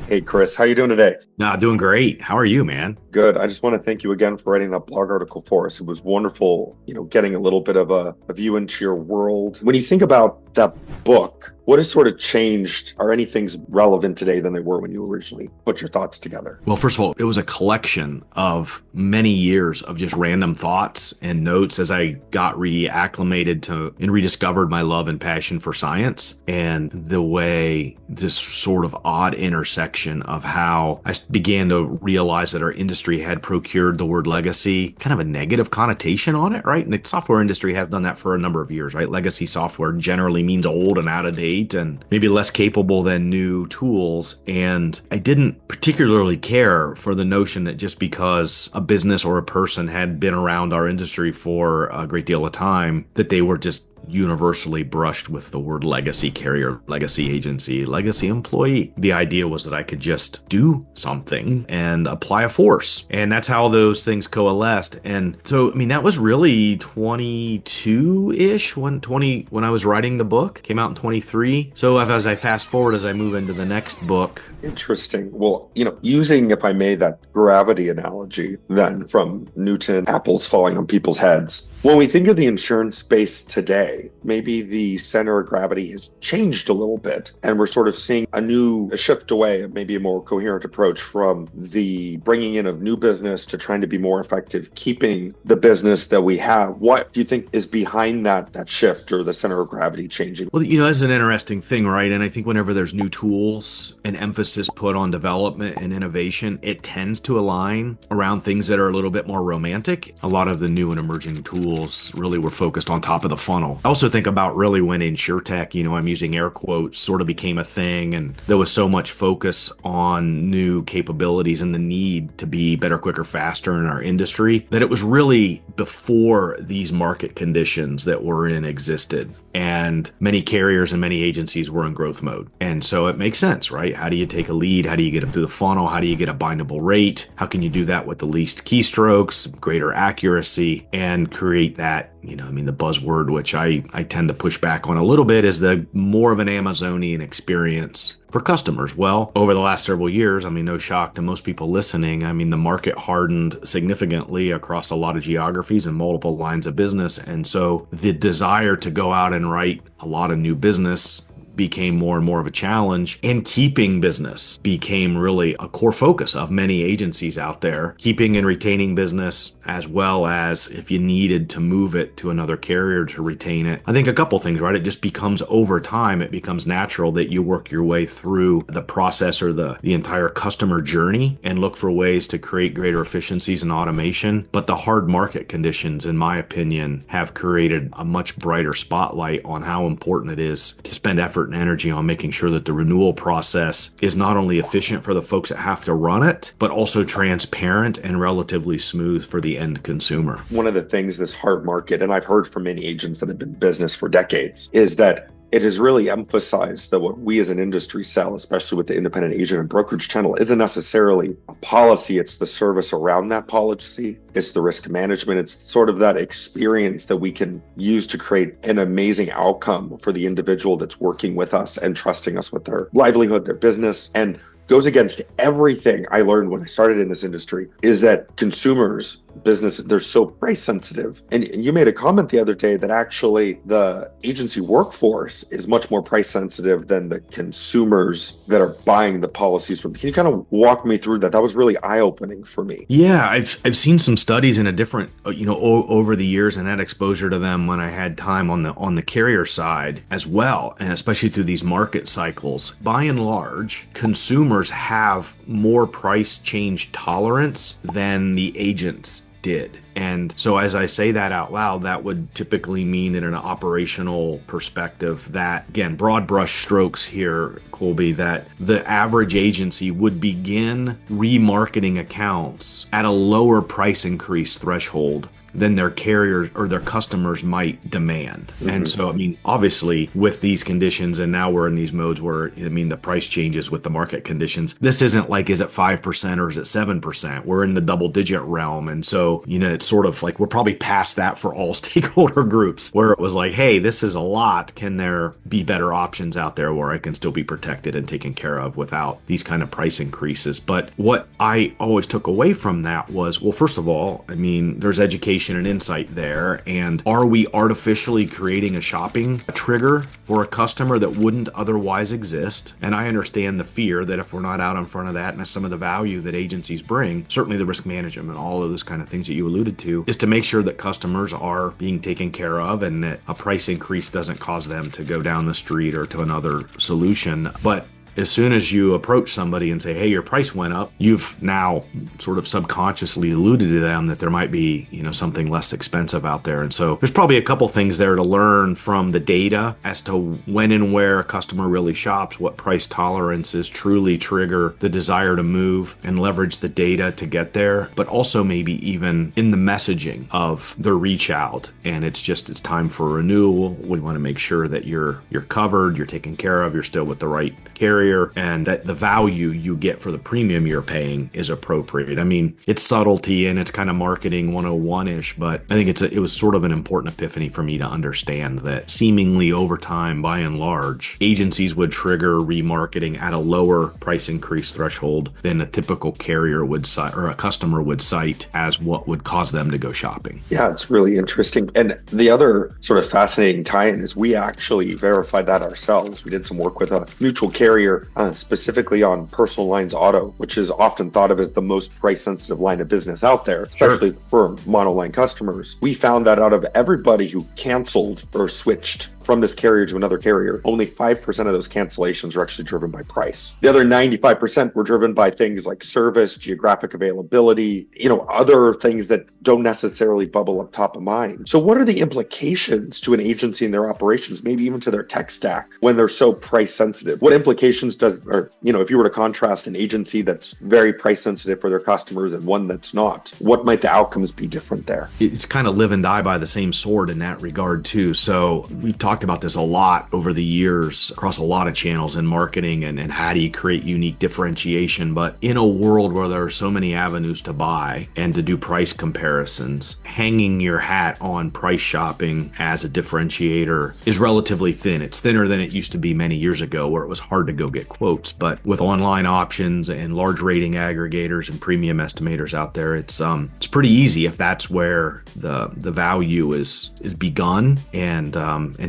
Hey Chris, how you doing today? Nah, doing great. How are you, man? Good. I just want to thank you again for writing that blog article for us. It was wonderful, getting a little bit of a view into your world. When you think about that book, what has sort of changed? Are any things relevant today than they were when you originally put your thoughts together? Well, first of all, it was a collection of many years of just random thoughts and notes as I got reacclimated to and rediscovered my love and passion for science and the way this sort of odd intersection of how I began to realize that our industry had procured the word legacy, kind of a negative connotation on it, right? And the software industry has done that for a number of years, right? Legacy software generally means old and out of date and maybe less capable than new tools. And I didn't particularly care for the notion that just because a business or a person had been around our industry for a great deal of time, that they were just universally brushed with the word legacy carrier, legacy agency, legacy employee. The idea was that I could just do something and apply a force. And that's how those things coalesced. And so, that was really 22-ish when I was writing the book. Came out in 23. So as I fast forward, as I move into the next book. Interesting. Well, using, if I may, that gravity analogy then from Newton, apples falling on people's heads. When we think of the insurance space today, maybe the center of gravity has changed a little bit, and we're sort of seeing a shift away, maybe a more coherent approach from the bringing in of new business to trying to be more effective, keeping the business that we have. What do you think is behind that shift or the center of gravity changing? Well, that's an interesting thing, right? And I think whenever there's new tools and emphasis put on development and innovation, it tends to align around things that are a little bit more romantic. A lot of the new and emerging tools really were focused on top of the funnel. I also think about really when InsurTech, I'm using air quotes, sort of became a thing, and there was so much focus on new capabilities and the need to be better, quicker, faster in our industry that it was really before these market conditions that we're in existed. And many carriers and many agencies were in growth mode. And so it makes sense, right? How do you take a lead? How do you get them through the funnel? How do you get a bindable rate? How can you do that with the least keystrokes, greater accuracy, and create that, the buzzword, which I tend to push back on a little bit, is the more of an Amazonian experience for customers. Well, over the last several years, no shock to most people listening, the market hardened significantly across a lot of geographies and multiple lines of business. And so the desire to go out and write a lot of new business became more and more of a challenge, and keeping business became really a core focus of many agencies out there. Keeping and retaining business, as well as if you needed to move it to another carrier to retain it. I think a couple things, right? It just becomes over time, it becomes natural that you work your way through the process or the entire customer journey and look for ways to create greater efficiencies and automation. But the hard market conditions, in my opinion, have created a much brighter spotlight on how important it is to spend effort and energy on making sure that the renewal process is not only efficient for the folks that have to run it, but also transparent and relatively smooth for the end consumer. One of the things this hard market, and I've heard from many agents that have been in business for decades, is that it has really emphasized that what we as an industry sell, especially with the independent agent and brokerage channel, isn't necessarily a policy. It's the service around that policy. It's the risk management. It's sort of that experience that we can use to create an amazing outcome for the individual that's working with us and trusting us with their livelihood, their business. And goes against everything I learned when I started in this industry, is that consumers, businesses, they're so price sensitive. And you made a comment the other day that actually the agency workforce is much more price sensitive than the consumers that are buying the policies from. Can you kind of walk me through that? That was really eye-opening for me. Yeah, I've seen some studies in a different, over the years, and had exposure to them when I had time on the carrier side as well, and especially through these market cycles. By and large, consumers have more price change tolerance than the agents did. And so as I say that out loud, that would typically mean in an operational perspective that, again, broad brush strokes here, Colby, that the average agency would begin remarketing accounts at a lower price increase threshold than their carriers or their customers might demand. And so, I mean, obviously with these conditions, and now we're in these modes where, I mean, the price changes with the market conditions. This isn't like, is it 5% or is it 7%? We're in the double digit realm. And so, it's sort of like, we're probably past that for all stakeholder groups where it was like, hey, this is a lot. Can there be better options out there where I can still be protected and taken care of without these kind of price increases? But what I always took away from that was, well, first of all, I mean, there's education and insight there. And are we artificially creating a shopping trigger for a customer that wouldn't otherwise exist? And I understand the fear that if we're not out in front of that, and some of the value that agencies bring, certainly the risk management, all of those kind of things that you alluded to, is to make sure that customers are being taken care of and that a price increase doesn't cause them to go down the street or to another solution. But as soon as you approach somebody and say, hey, your price went up, you've now sort of subconsciously alluded to them that there might be, something less expensive out there. And so there's probably a couple things there to learn from the data as to when and where a customer really shops, what price tolerances truly trigger the desire to move and leverage the data to get there, but also maybe even in the messaging of the reach out. And it's time for renewal. We want to make sure that you're covered, you're taken care of, you're still with the right carrier, and that the value you get for the premium you're paying is appropriate. I mean, it's subtlety and it's kind of marketing 101-ish, but I think it was sort of an important epiphany for me to understand that seemingly over time, by and large, agencies would trigger remarketing at a lower price increase threshold than a typical carrier would cite or a customer would cite as what would cause them to go shopping. Yeah, it's really interesting. And the other sort of fascinating tie-in is we actually verified that ourselves. We did some work with a mutual carrier, specifically on personal lines auto, which is often thought of as the most price sensitive line of business out there, especially for monoline customers. We found that out of everybody who canceled or switched from this carrier to another carrier, only 5% of those cancellations were actually driven by price. The other 95% were driven by things like service, geographic availability, other things that don't necessarily bubble up top of mind. So what are the implications to an agency and their operations, maybe even to their tech stack, when they're so price sensitive? What implications if you were to contrast an agency that's very price sensitive for their customers and one that's not, what might the outcomes be different there? It's kind of live and die by the same sword in that regard too. So we've talked about this a lot over the years across a lot of channels in marketing and how do you create unique differentiation. But in a world where there are so many avenues to buy and to do price comparisons, hanging your hat on price shopping as a differentiator is relatively thin. It's thinner than it used to be many years ago where it was hard to go get quotes. But with online options and large rating aggregators and premium estimators out there, it's pretty easy if that's where the value is begun and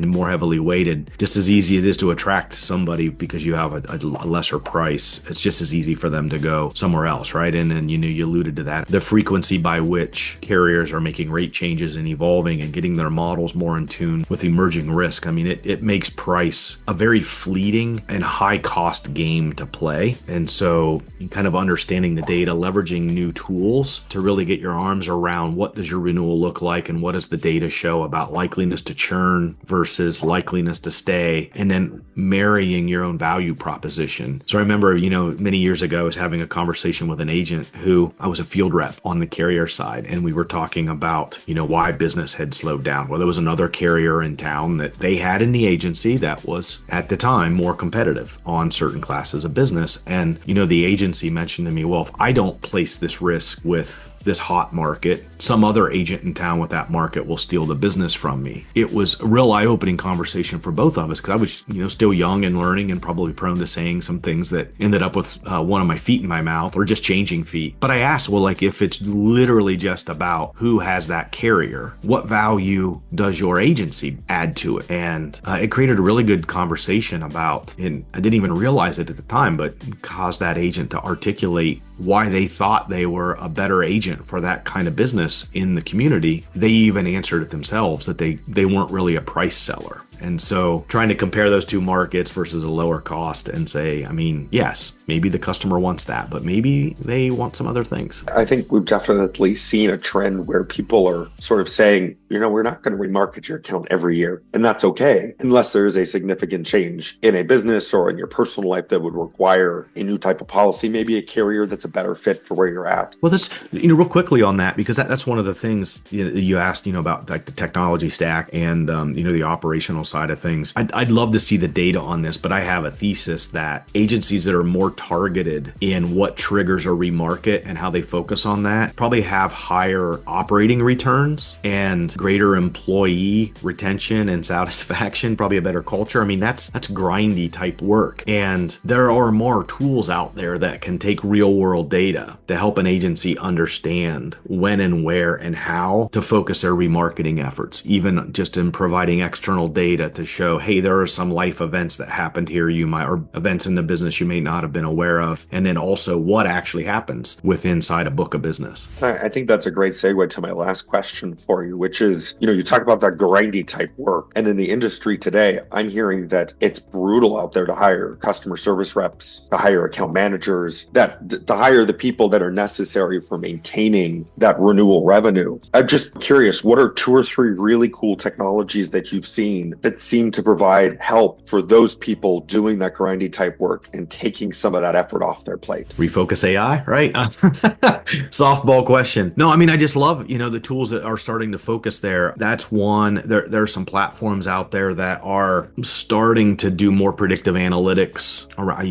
more heavily weighted. Just as easy it is to attract somebody because you have a lesser price, it's just as easy for them to go somewhere else, right? And then you alluded to that, the frequency by which carriers are making rate changes and evolving and getting their models more in tune with emerging risk. I mean, it makes price a very fleeting and high cost game to play. And so kind of understanding the data, leveraging new tools to really get your arms around what does your renewal look like and what does the data show about likeliness to churn versus likeliness to stay, and then marrying your own value proposition. So I remember, many years ago, I was having a conversation with an agent who I was a field rep on the carrier side, and we were talking about, why business had slowed down. Well, there was another carrier in town that they had in the agency that was at the time more competitive on certain classes of business. And, the agency mentioned to me, well, if I don't place this risk with this hot market, some other agent in town with that market will steal the business from me. It was a real eye-opening conversation for both of us because I was, still young and learning and probably prone to saying some things that ended up with one of my feet in my mouth or just changing feet. But I asked, well, if it's literally just about who has that carrier, what value does your agency add to it? And it created a really good conversation about, and I didn't even realize it at the time, but caused that agent to articulate why they thought they were a better agent for that kind of business in the community. They even answered it themselves that they weren't really a price seller. And so trying to compare those two markets versus a lower cost and say, I mean, yes, maybe the customer wants that, but maybe they want some other things. I think we've definitely seen a trend where people are sort of saying, we're not going to remarket your account every year. And that's okay, unless there is a significant change in a business or in your personal life that would require a new type of policy, maybe a carrier that's a better fit for where you're at. Well, that's, real quickly on that, because that's one of the things you asked, about like the technology stack and, the operational side of things. I'd love to see the data on this, but I have a thesis that agencies that are more targeted in what triggers a remarket and how they focus on that probably have higher operating returns and greater employee retention and satisfaction, probably a better culture. I mean, that's grindy type work. And there are more tools out there that can take real world data to help an agency understand when and where and how to focus their remarketing efforts, even just in providing external data to show, hey, there are some life events that happened here or events in the business you may not have been aware of. And then also what actually happens inside a book of business. I think that's a great segue to my last question for you, which is, you talk about that grindy type work. And in the industry today, I'm hearing that it's brutal out there to hire customer service reps, to hire account managers, to hire the people that are necessary for maintaining that renewal revenue. I'm just curious, what are 2 or 3 really cool technologies that you've seen that seem to provide help for those people doing that grindy type work and taking some of that effort off their plate? ReFocus AI, right? Softball question. No, I mean, I just love, the tools that are starting to focus there. That's one. There are some platforms out there that are starting to do more predictive analytics.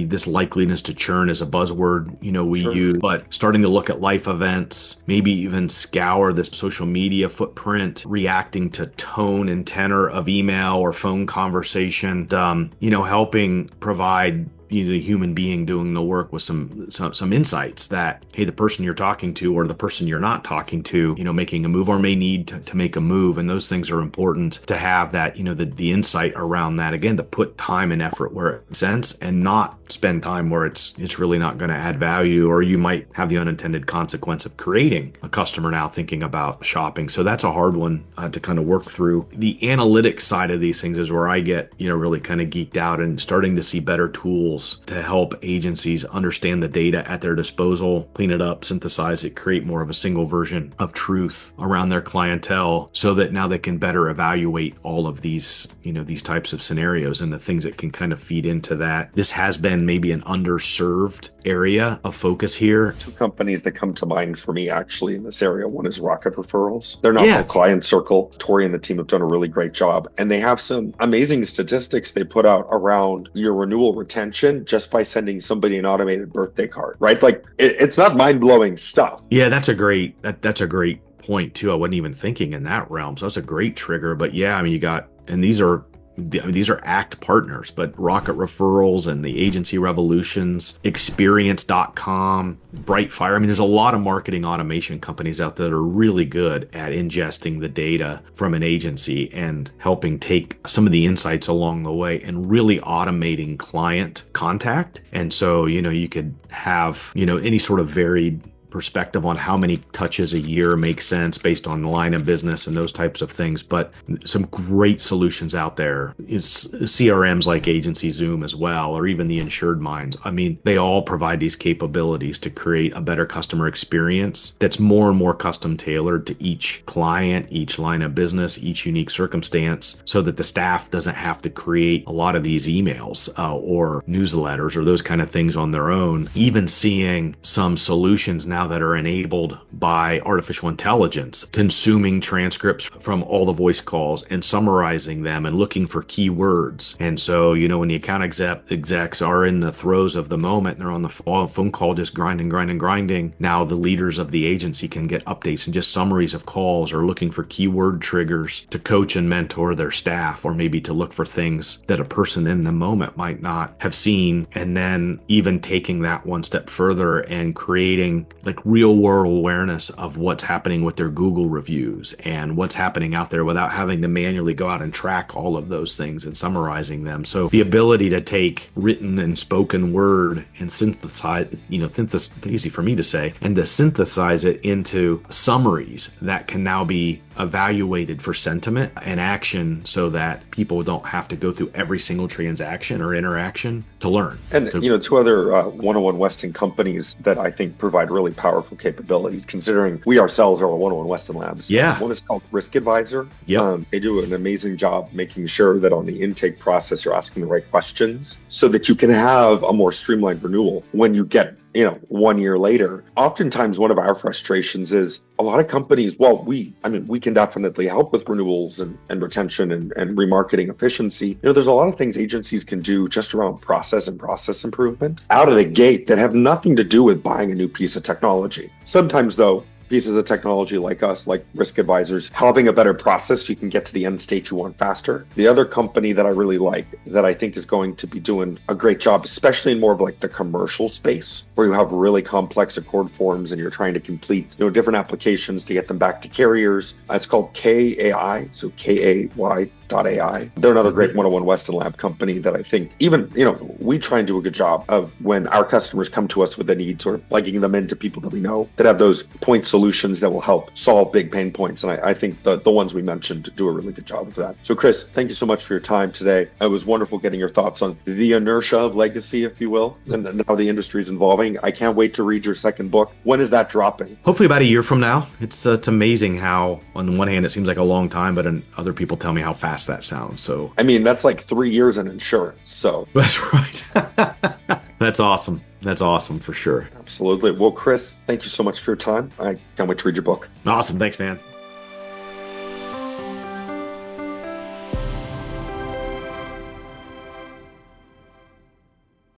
This likeliness to churn is a buzzword, we use, but starting to look at life events, maybe even scour the social media footprint, reacting to tone and tenor of email or phone conversation, helping provide the human being doing the work with some insights that, hey, the person you're talking to or the person you're not talking to, making a move or may need to make a move. And those things are important to have that, the insight around that, again, to put time and effort where it makes sense and not spend time where it's really not going to add value, or you might have the unintended consequence of creating a customer now thinking about shopping. So that's a hard one to kind of work through. The analytics side of these things is where I get, really kind of geeked out and starting to see better tools to help agencies understand the data at their disposal, clean it up, synthesize it, create more of a single version of truth around their clientele so that now they can better evaluate all of these, these types of scenarios and the things that can kind of feed into that. This has been maybe an underserved area of focus here. 2 companies that come to mind for me actually in this area. One is Rocket Referrals. They're not called Client Circle. Tori and the team have done a really great job. And they have some amazing statistics they put out around your renewal retention just by sending somebody an automated birthday card, right? Like it's not mind-blowing stuff. Yeah, that's a great point too. I wasn't even thinking in that realm. So that's a great trigger. But yeah, I mean, these are ACT partners, but Rocket Referrals and the Agency Revolutions, Experience.com, Brightfire. I mean, there's a lot of marketing automation companies out there that are really good at ingesting the data from an agency and helping take some of the insights along the way and really automating client contact. And so, you could have, any sort of varied perspective on how many touches a year makes sense based on the line of business and those types of things. But some great solutions out there is CRMs like Agency Zoom as well, or even the Insured Minds. I mean, they all provide these capabilities to create a better customer experience that's more and more custom tailored to each client, each line of business, each unique circumstance, so that the staff doesn't have to create a lot of these emails or newsletters or those kind of things on their own. Even seeing some solutions now that are enabled by artificial intelligence, consuming transcripts from all the voice calls and summarizing them and looking for keywords. And so, when the account execs are in the throes of the moment, and they're on the phone call just grinding, now the leaders of the agency can get updates and just summaries of calls, or looking for keyword triggers to coach and mentor their staff, or maybe to look for things that a person in the moment might not have seen. And then even taking that one step further and creating like real world awareness of what's happening with their Google reviews and what's happening out there without having to manually go out and track all of those things and summarizing them. So the ability to take written and spoken word and synthesize, easy for me to say, and to synthesize it into summaries that can now be evaluated for sentiment and action so that people don't have to go through every single transaction or interaction to learn. And, two other one-on-one Weston companies that I think provide really powerful capabilities, considering we ourselves are a one-on-one Weston Labs. Yeah. One is called Risk Advisor. Yep. They do an amazing job making sure that on the intake process, you're asking the right questions so that you can have a more streamlined renewal when you get 1 year later. Oftentimes, one of our frustrations is a lot of companies, we can definitely help with renewals and retention and remarketing efficiency. There's a lot of things agencies can do just around process and process improvement out of the gate that have nothing to do with buying a new piece of technology. Sometimes, though, pieces of technology like us, like Risk Advisors, having a better process so you can get to the end state you want faster. The other company that I really like, that I think is going to be doing a great job, especially in more of like the commercial space, where you have really complex accord forms and you're trying to complete different applications to get them back to carriers. It's called KAI, so KAY.ai. They're another great one-on-one Weston Lab company that I think even, we try and do a good job of when our customers come to us with a need, sort of plugging them into people that we know that have those point solutions that will help solve big pain points. And I think the ones we mentioned do a really good job of that. So Chris, thank you so much for your time today. It was wonderful getting your thoughts on the inertia of legacy, if you will, and how the industry is evolving. I can't wait to read your second book. When is that dropping? Hopefully about a year from now. It's amazing how on one hand it seems like a long time, but other people tell me how fast that sounds. So that's like 3 years in insurance. So that's right. That's awesome. That's awesome for sure. Absolutely. Well, Chris, thank you so much for your time. I can't wait to read your book. Awesome. Thanks, man.